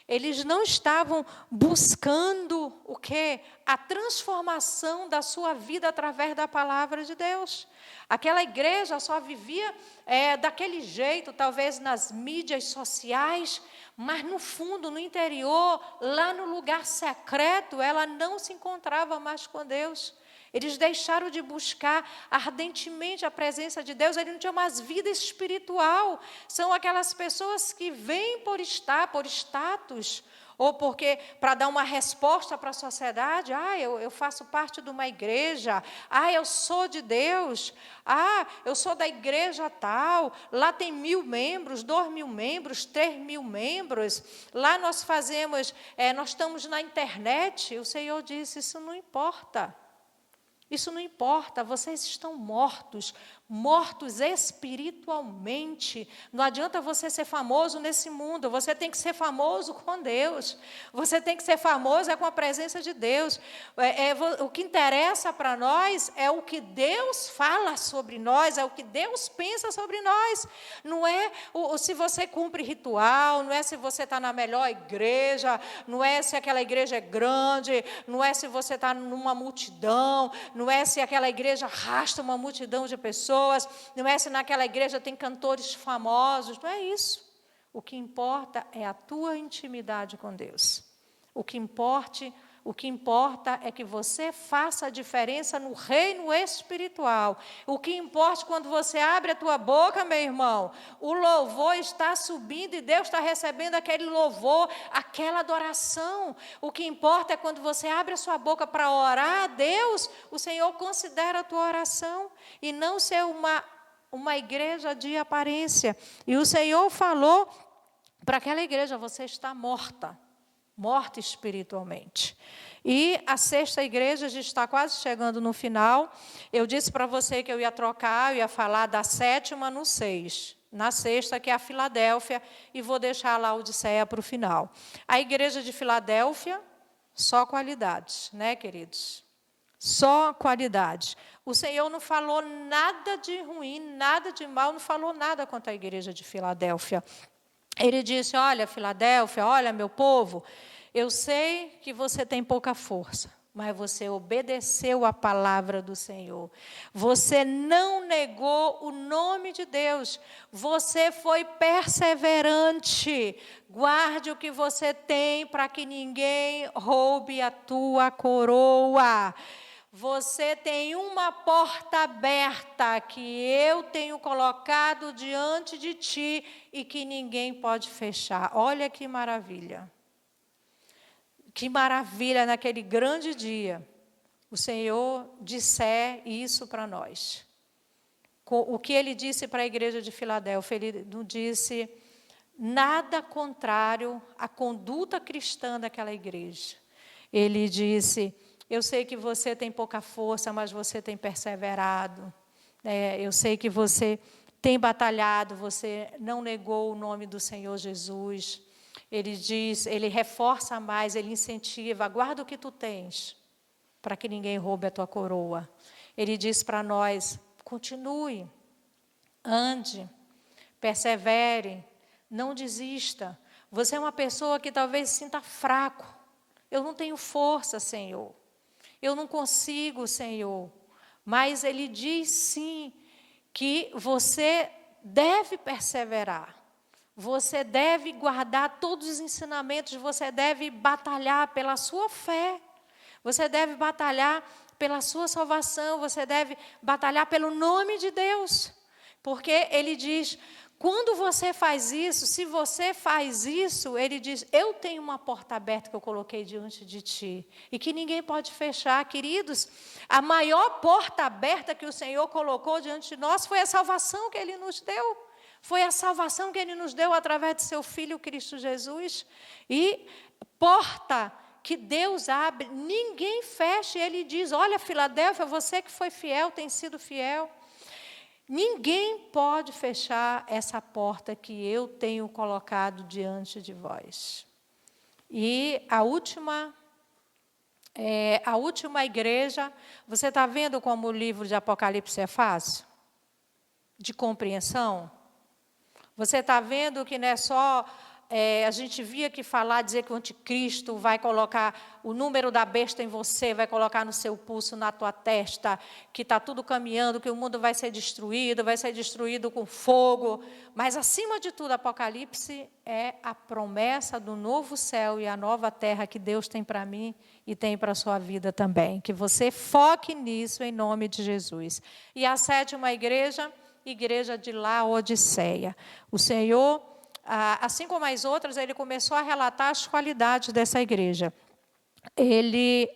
Eles não estavam buscando o quê? A transformação da sua vida através da palavra de Deus. Aquela igreja só vivia daquele jeito, talvez nas mídias sociais, mas no fundo, no interior, lá no lugar secreto, ela não se encontrava mais com Deus. Eles deixaram de buscar ardentemente a presença de Deus, eles não tinham mais vida espiritual. São aquelas pessoas que vêm por status, ou porque para dar uma resposta para a sociedade, eu faço parte de uma igreja, eu sou de Deus, eu sou da igreja tal, lá tem 1.000 membros, 2.000 membros, 3.000 membros, lá nós estamos na internet. O Senhor disse, isso não importa. Isso não importa, vocês estão mortos espiritualmente. Não adianta você ser famoso nesse mundo, você tem que ser famoso com Deus. Você tem que ser famoso com a presença de Deus. O que interessa para nós é o que Deus fala sobre nós, é o que Deus pensa sobre nós. Não é se você cumpre ritual, não é se você está na melhor igreja, não é se aquela igreja é grande, não é se você está numa multidão, não é se aquela igreja arrasta uma multidão de pessoas, não é se naquela igreja tem cantores famosos, não é isso. O que importa é a tua intimidade com Deus. O que importa é que você faça a diferença no reino espiritual. O que importa quando você abre a tua boca, meu irmão, o louvor está subindo e Deus está recebendo aquele louvor, aquela adoração. O que importa é quando você abre a sua boca para orar a Deus, o Senhor considera a tua oração e não ser uma igreja de aparência. E o Senhor falou para aquela igreja você está morta espiritualmente. E a sexta igreja, a gente está quase chegando no final. Eu disse para você que eu ia trocar, eu ia falar da sétima no 6. Na sexta, que é a Filadélfia, e vou deixar a Laodiceia para o final. A igreja de Filadélfia, só qualidades, né, queridos? Só qualidades. O Senhor não falou nada de ruim, nada de mal, não falou nada contra a igreja de Filadélfia. Ele disse, olha, Filadélfia, olha, meu povo, eu sei que você tem pouca força, mas você obedeceu a palavra do Senhor. Você não negou o nome de Deus. Você foi perseverante. Guarde o que você tem para que ninguém roube a tua coroa. Você tem uma porta aberta que eu tenho colocado diante de ti e que ninguém pode fechar. Olha que maravilha. Que maravilha naquele grande dia. O Senhor disser isso para nós. O que ele disse para a igreja de Filadélfia, ele não disse nada contrário à conduta cristã daquela igreja. Ele disse, eu sei que você tem pouca força, mas você tem perseverado. Eu sei que você tem batalhado, você não negou o nome do Senhor Jesus. Ele diz, ele reforça mais, ele incentiva, guarda o que tu tens, para que ninguém roube a tua coroa. Ele diz para nós, continue, ande, persevere, não desista. Você é uma pessoa que talvez se sinta fraco. Eu não tenho força, Senhor. Eu não consigo, Senhor. Mas ele diz sim, que você deve perseverar. Você deve guardar todos os ensinamentos, você deve batalhar pela sua fé, você deve batalhar pela sua salvação, você deve batalhar pelo nome de Deus. Porque ele diz, quando você faz isso, se você faz isso, ele diz, eu tenho uma porta aberta que eu coloquei diante de ti, e que ninguém pode fechar. Queridos, a maior porta aberta que o Senhor colocou diante de nós foi a salvação que ele nos deu. Foi a salvação que ele nos deu através de seu Filho Cristo Jesus. E porta que Deus abre, ninguém fecha. E ele diz, olha, Filadélfia, você que foi fiel, tem sido fiel. Ninguém pode fechar essa porta que eu tenho colocado diante de vós. E a última igreja, você está vendo como o livro de Apocalipse é fácil? De compreensão? Você está vendo que não é só, a gente via que falar, dizer que o anticristo vai colocar o número da besta em você, vai colocar no seu pulso, na tua testa, que está tudo caminhando, que o mundo vai ser destruído com fogo. Mas, acima de tudo, Apocalipse é a promessa do novo céu e a nova terra que Deus tem para mim e tem para a sua vida também. Que você foque nisso em nome de Jesus. E a sétima igreja de Laodiceia. O Senhor, assim como as outras, ele começou a relatar as qualidades dessa igreja. Ele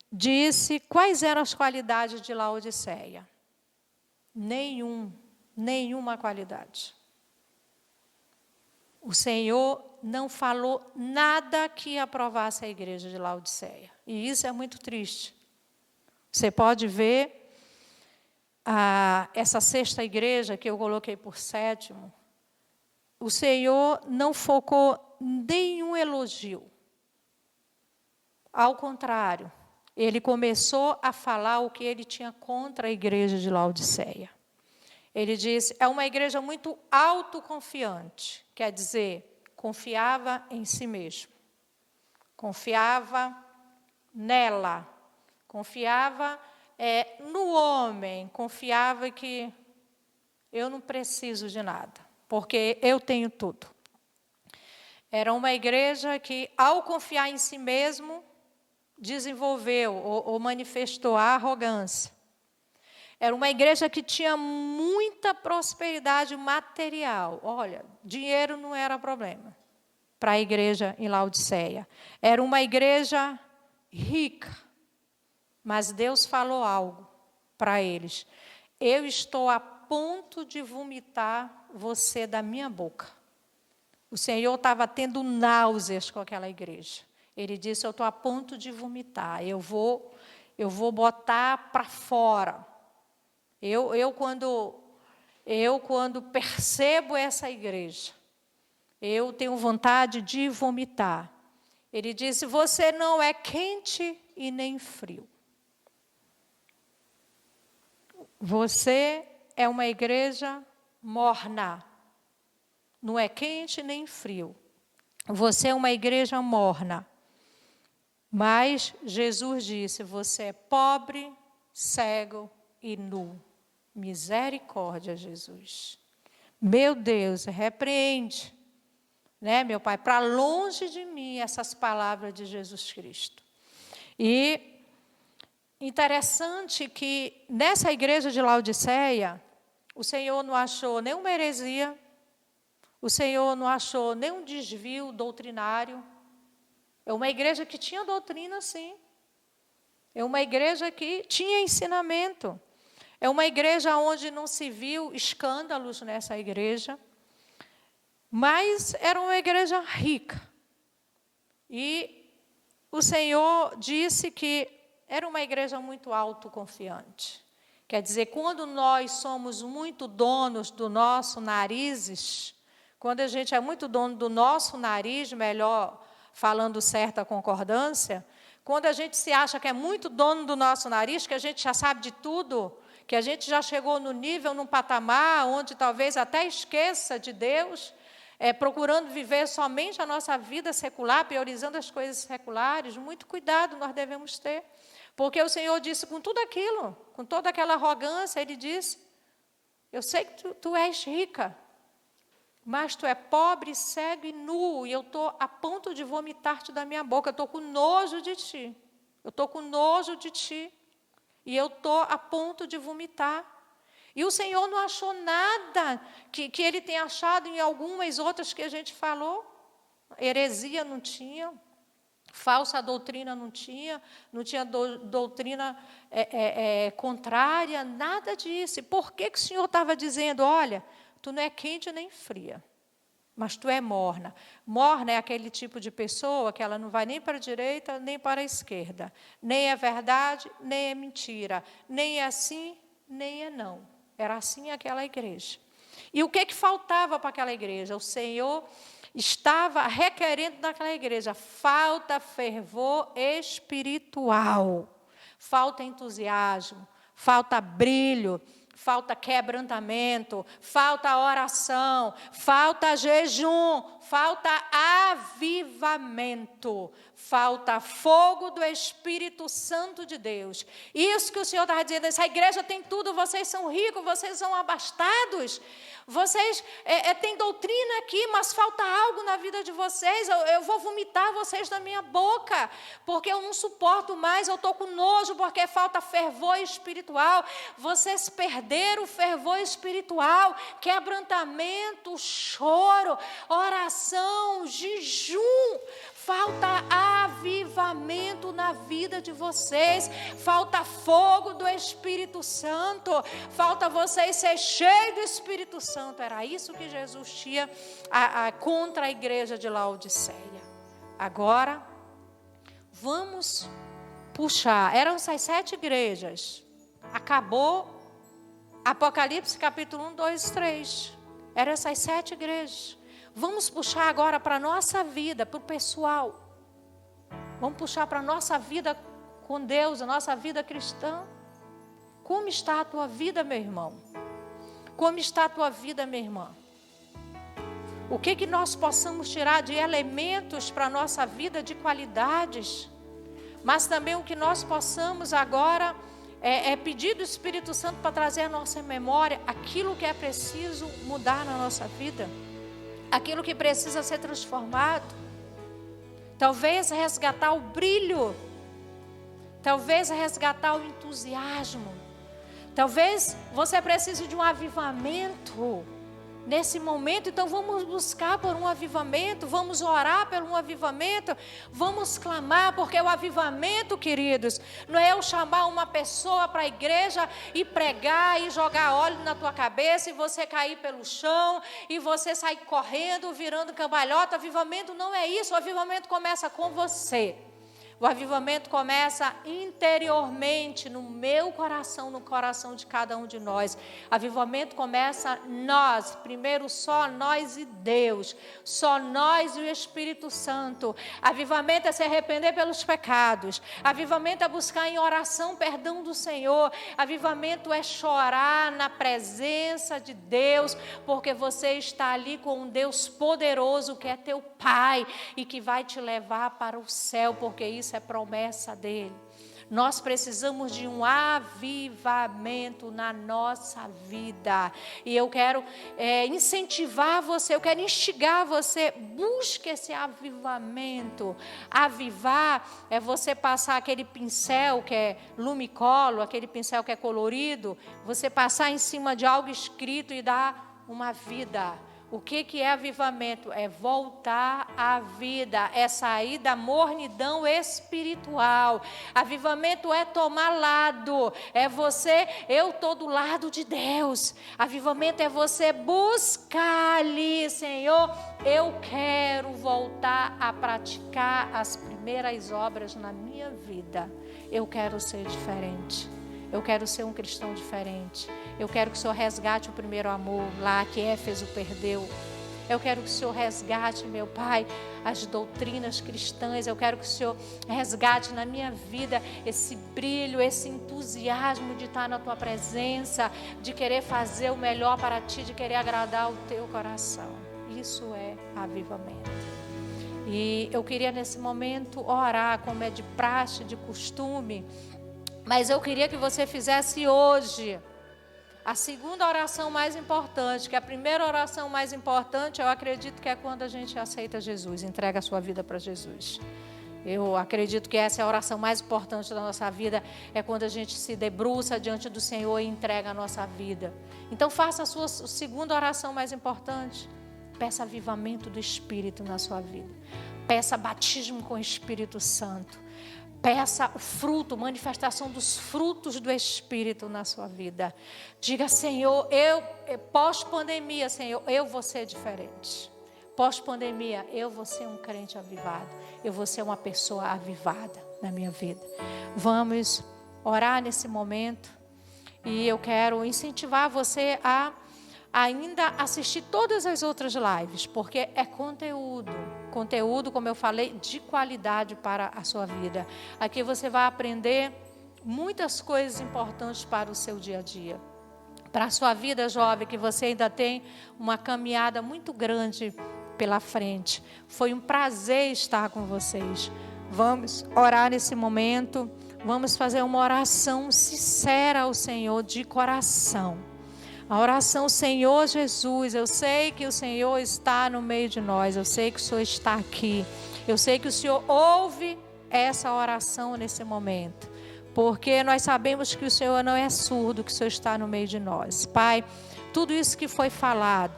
disse quais eram as qualidades de Laodiceia. Nenhuma qualidade. O Senhor não falou nada que aprovasse a igreja de Laodiceia. E isso é muito triste. Você pode ver essa sexta igreja que eu coloquei por sétimo, o Senhor não focou nenhum elogio. Ao contrário, ele começou a falar o que ele tinha contra a igreja de Laodiceia. Ele disse, é uma igreja muito autoconfiante, quer dizer, confiava em si mesmo, confiava nela, confiava no homem, confiava que eu não preciso de nada, porque eu tenho tudo. Era uma igreja que, ao confiar em si mesmo, desenvolveu ou manifestou a arrogância. Era uma igreja que tinha muita prosperidade material. Olha, dinheiro não era problema para a igreja em Laodiceia. Era uma igreja rica. Mas Deus falou algo para eles. Eu estou a ponto de vomitar você da minha boca. O Senhor estava tendo náuseas com aquela igreja. Ele disse, eu estou a ponto de vomitar, eu vou botar para fora. Eu quando percebo essa igreja, eu tenho vontade de vomitar. Ele disse, você não é quente e nem frio. Você é uma igreja morna. Não é quente nem frio. Você é uma igreja morna. Mas Jesus disse, você é pobre, cego e nu. Misericórdia, Jesus. Meu Deus, repreende. Né, meu Pai, para longe de mim essas palavras de Jesus Cristo. E interessante que nessa igreja de Laodiceia, o Senhor não achou nenhuma heresia, o Senhor não achou nenhum desvio doutrinário. É uma igreja que tinha doutrina, sim. É uma igreja que tinha ensinamento. É uma igreja onde não se viu escândalos nessa igreja. Mas era uma igreja rica. E o Senhor disse que era uma igreja muito autoconfiante. Quer dizer, quando nós somos muito donos do nosso narizes, quando a gente é muito dono do nosso nariz, melhor falando certa concordância, quando a gente se acha que é muito dono do nosso nariz, que a gente já sabe de tudo, que a gente já chegou no nível, num patamar onde talvez até esqueça de Deus, procurando viver somente a nossa vida secular, priorizando as coisas seculares, muito cuidado nós devemos ter. Porque o Senhor disse com tudo aquilo, com toda aquela arrogância, Ele disse, eu sei que tu és rica, mas tu é pobre, cego e nu, e eu estou a ponto de vomitar-te da minha boca, eu estou com nojo de ti, e eu estou a ponto de vomitar. E o Senhor não achou nada que Ele tenha achado em algumas outras que a gente falou. Heresia não tinha, falsa doutrina não tinha doutrina contrária, nada disso. E por que o Senhor estava dizendo, olha, tu não é quente nem fria, mas tu é morna. Morna é aquele tipo de pessoa que ela não vai nem para a direita, nem para a esquerda. Nem é verdade, nem é mentira. Nem é sim, nem é não. Era assim aquela igreja. E o que faltava para aquela igreja? O Senhor estava requerendo naquela igreja. Falta fervor espiritual. Falta entusiasmo. Falta brilho. Falta quebrantamento. Falta oração. Falta jejum. Falta avivamento. Falta fogo do Espírito Santo de Deus. Isso que o Senhor estava dizendo, essa igreja tem tudo, vocês são ricos, vocês são abastados, vocês têm doutrina aqui, mas falta algo na vida de vocês, eu vou vomitar vocês da minha boca, porque eu não suporto mais, eu estou com nojo, porque falta fervor espiritual. Vocês perderam o fervor espiritual, quebrantamento, choro, oração, jejum. Falta avivamento na vida de vocês, falta fogo do Espírito Santo, falta vocês ser cheios do Espírito Santo. Era isso que Jesus tinha contra a igreja de Laodiceia. Agora, vamos puxar. Eram essas 7 igrejas. Acabou Apocalipse capítulo 1, 2, 3. Eram essas 7 igrejas. Vamos puxar agora para a nossa vida, para o pessoal. Vamos puxar para a nossa vida com Deus, a nossa vida cristã. Como está a tua vida, meu irmão? Como está a tua vida, minha irmã? O que nós possamos tirar de elementos para a nossa vida, de qualidades, mas também o que nós possamos agora pedir do Espírito Santo para trazer à nossa memória aquilo que é preciso mudar na nossa vida. Aquilo que precisa ser transformado. Talvez resgatar o brilho. Talvez resgatar o entusiasmo. Talvez você precise de um avivamento. nesse momento. Então vamos buscar por um avivamento, vamos orar por um avivamento, vamos clamar, porque o avivamento, queridos, não é eu chamar uma pessoa para a igreja e pregar e jogar óleo na tua cabeça e você cair pelo chão e você sair correndo, virando cambalhota. Avivamento não é isso. O avivamento começa com você. O avivamento começa interiormente, no meu coração, no coração de cada um de nós. Avivamento começa nós, primeiro só nós e Deus, só nós e o Espírito Santo. Avivamento é se arrepender pelos pecados. Avivamento é buscar em oração perdão do Senhor. Avivamento é chorar na presença de Deus, porque você está ali com um Deus poderoso que é teu Pai e que vai te levar para o céu, porque isso é promessa dele. Nós precisamos de um avivamento na nossa vida. E eu quero incentivar você, eu quero instigar você, busque esse avivamento. Avivar é você passar aquele pincel que é lumicolo, aquele pincel que é colorido, você passar em cima de algo escrito e dar uma vida. O que é avivamento? É voltar à vida, é sair da mornidão espiritual. Avivamento é tomar lado, é você, eu estou do lado de Deus. Avivamento é você buscar ali, Senhor, eu quero voltar a praticar as primeiras obras na minha vida. Eu quero ser diferente. Eu quero ser um cristão diferente. Eu quero que o Senhor resgate o primeiro amor, lá que Éfeso perdeu. Eu quero que o Senhor resgate, meu Pai, as doutrinas cristãs. Eu quero que o Senhor resgate na minha vida esse brilho, esse entusiasmo de estar na Tua presença, de querer fazer o melhor para Ti, de querer agradar o Teu coração. Isso é avivamento. E eu queria nesse momento orar, como é de praxe, de costume, mas eu queria que você fizesse hoje a segunda oração mais importante, que a primeira oração mais importante, eu acredito que é quando a gente aceita Jesus, entrega a sua vida para Jesus. Eu acredito que essa é a oração mais importante da nossa vida, é quando a gente se debruça diante do Senhor e entrega a nossa vida. Então faça a sua segunda oração mais importante. Peça avivamento do Espírito na sua vida. Peça batismo com o Espírito Santo. Peça o fruto, manifestação dos frutos do Espírito na sua vida. Diga, Senhor, pós-pandemia, Senhor, eu vou ser diferente. Pós-pandemia, eu vou ser um crente avivado. Eu vou ser uma pessoa avivada na minha vida. Vamos orar nesse momento. E eu quero incentivar você a ainda assistir todas as outras lives, porque é conteúdo, como eu falei, de qualidade para a sua vida. Aqui você vai aprender muitas coisas importantes para o seu dia a dia. Para a sua vida, jovem, que você ainda tem uma caminhada muito grande pela frente. Foi um prazer estar com vocês. Vamos orar nesse momento, vamos fazer uma oração sincera ao Senhor de coração. A oração, Senhor Jesus, eu sei que o Senhor está no meio de nós, eu sei que o Senhor está aqui, eu sei que o Senhor ouve essa oração nesse momento, porque nós sabemos que o Senhor não é surdo, que o Senhor está no meio de nós. Pai, tudo isso que foi falado,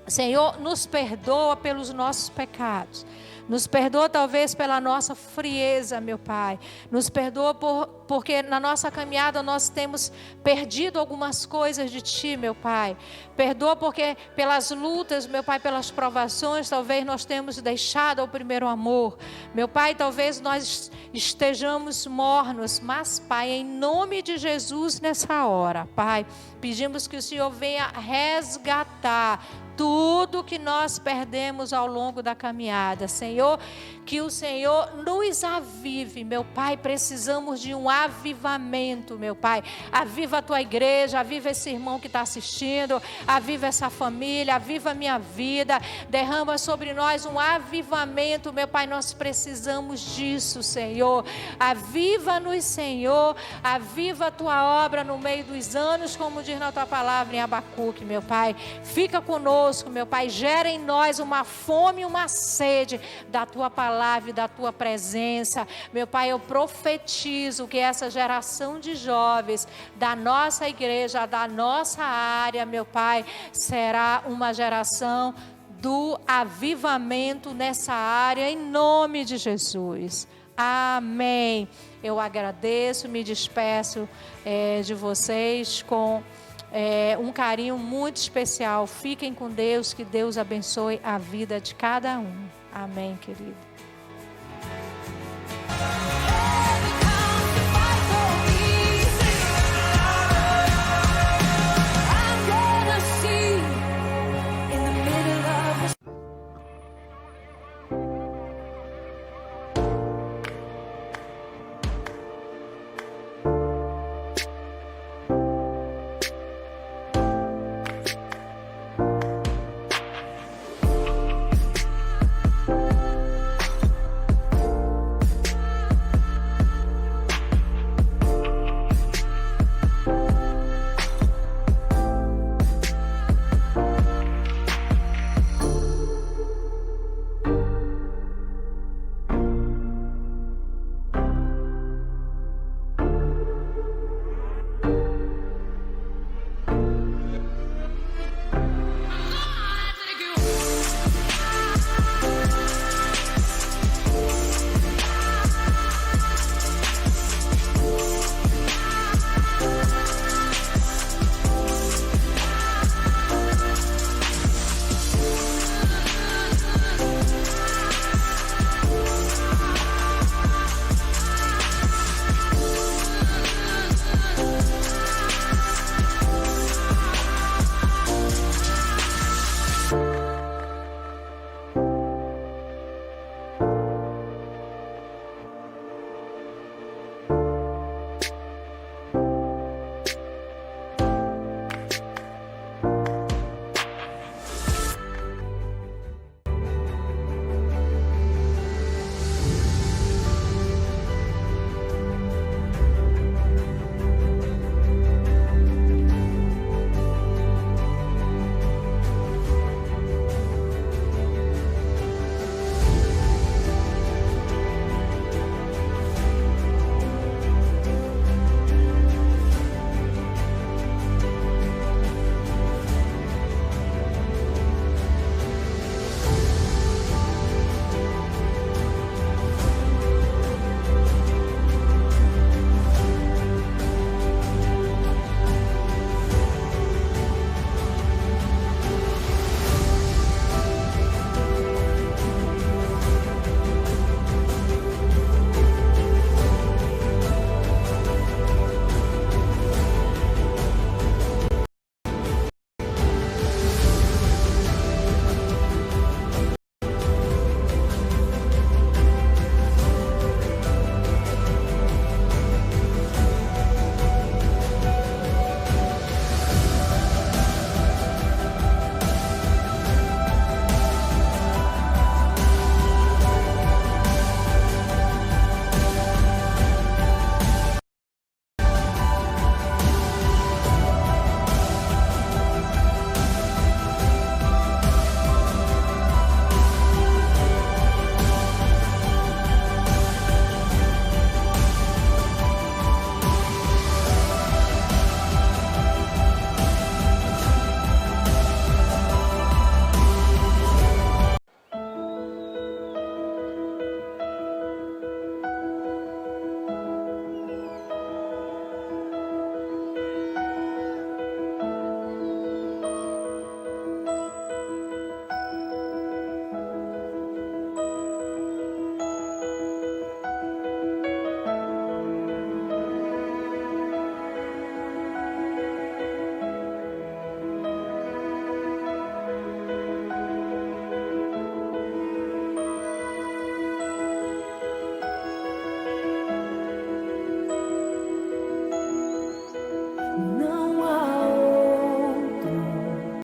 Senhor, nos perdoa pelos nossos pecados. Nos perdoa talvez pela nossa frieza, meu Pai. Nos perdoa porque na nossa caminhada nós temos perdido algumas coisas de Ti, meu Pai. Perdoa porque pelas lutas, meu Pai, pelas provações, talvez nós temos deixado o primeiro amor. Meu Pai, talvez nós estejamos mornos, mas, Pai, em nome de Jesus nessa hora, Pai, pedimos que o Senhor venha resgatar tudo que nós perdemos ao longo da caminhada. Senhor, que o Senhor nos avive, meu Pai, precisamos de um avivamento, meu Pai. Aviva a tua igreja, aviva esse irmão que está assistindo, aviva essa família, aviva a minha vida, derrama sobre nós um avivamento, meu Pai, nós precisamos disso, Senhor. Aviva-nos, Senhor, aviva a tua obra no meio dos anos, como diz na tua palavra em Abacuque, meu Pai. Fica conosco. conosco, meu Pai. Gera em nós uma fome e uma sede da Tua palavra e da Tua presença. Meu Pai, eu profetizo que essa geração de jovens da nossa igreja, da nossa área, meu Pai, será uma geração do avivamento nessa área, em nome de Jesus. Amém. Eu agradeço, me despeço de vocês com um carinho muito especial. Fiquem com Deus, que Deus abençoe a vida de cada um. Amém, querido.